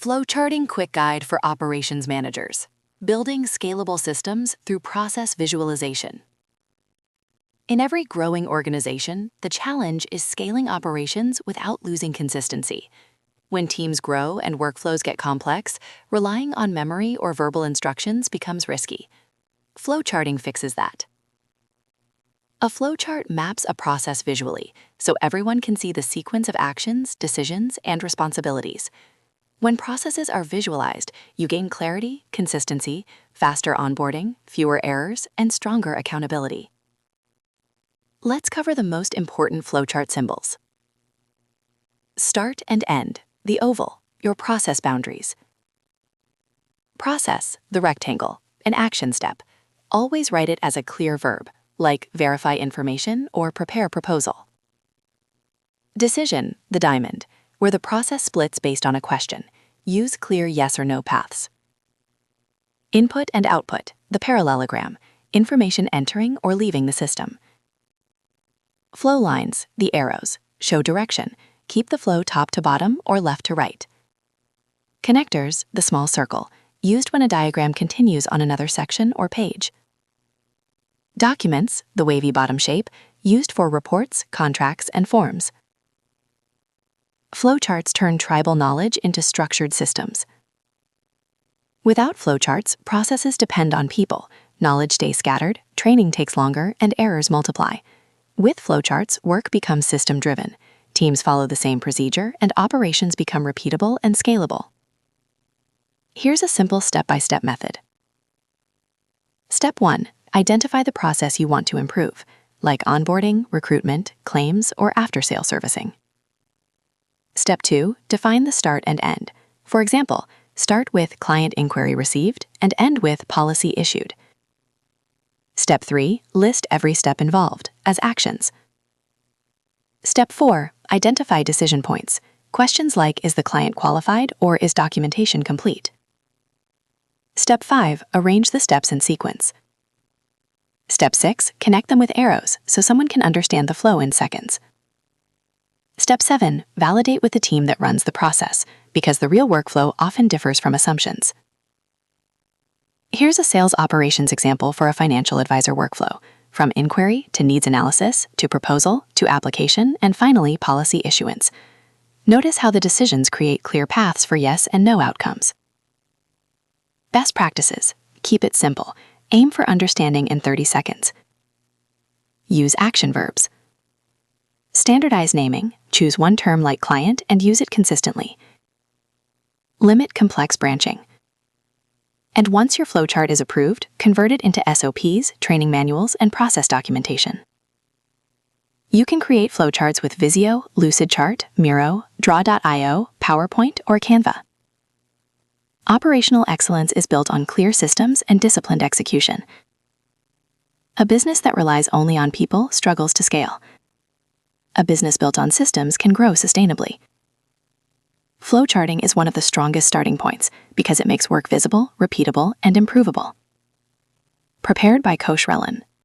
Flowcharting Quick Guide for Operations Managers. Building Scalable Systems Through Process Visualization. In every growing organization, the challenge is scaling operations without losing consistency. When teams grow and workflows get complex, relying on memory or verbal instructions becomes risky. Flowcharting fixes that. A flowchart maps a process visually, so everyone can see the sequence of actions, decisions, and responsibilities. When processes are visualized, you gain clarity, consistency, faster onboarding, fewer errors, and stronger accountability. Let's cover the most important flowchart symbols. Start and end, the oval, your process boundaries. Process, the rectangle, an action step. Always write it as a clear verb, like verify information or prepare proposal. Decision, the diamond, where the process splits based on a question. Use clear yes or no paths. Input and output, the parallelogram, information entering or leaving the system. Flow lines, the arrows, show direction. Keep the flow top to bottom or left to right. Connectors, the small circle, used when a diagram continues on another section or page. Documents, the wavy bottom shape, used for reports, contracts, and forms. Flowcharts turn tribal knowledge into structured systems. Without flowcharts, processes depend on people, knowledge stays scattered, training takes longer, and errors multiply. With flowcharts, work becomes system-driven. Teams follow the same procedure, and operations become repeatable and scalable. Here's a simple step-by-step method. Step 1. Identify the process you want to improve, like onboarding, recruitment, claims, or after-sale servicing. Step 2. Define the start and end. For example, start with client inquiry received and end with policy issued. Step 3. List every step involved as actions. Step 4. Identify decision points. Questions like, is the client qualified or is documentation complete? Step 5. Arrange the steps in sequence. Step 6. Connect them with arrows so someone can understand the flow in seconds. Step 7. Validate with the team that runs the process, because the real workflow often differs from assumptions. Here's a sales operations example for a financial advisor workflow, from inquiry to needs analysis to proposal to application and finally policy issuance. Notice how the decisions create clear paths for yes and no outcomes. Best practices. Keep it simple. Aim for understanding in 30 seconds. Use action verbs. Standardize naming. Choose one term like client and use it consistently. Limit complex branching. And once your flowchart is approved, convert it into SOPs, training manuals, and process documentation. You can create flowcharts with Visio, Lucidchart, Miro, Draw.io, PowerPoint, or Canva. Operational excellence is built on clear systems and disciplined execution. A business that relies only on people struggles to scale. A business built on systems can grow sustainably. Flowcharting is one of the strongest starting points because it makes work visible, repeatable, and improvable. Prepared by Kosh Relin.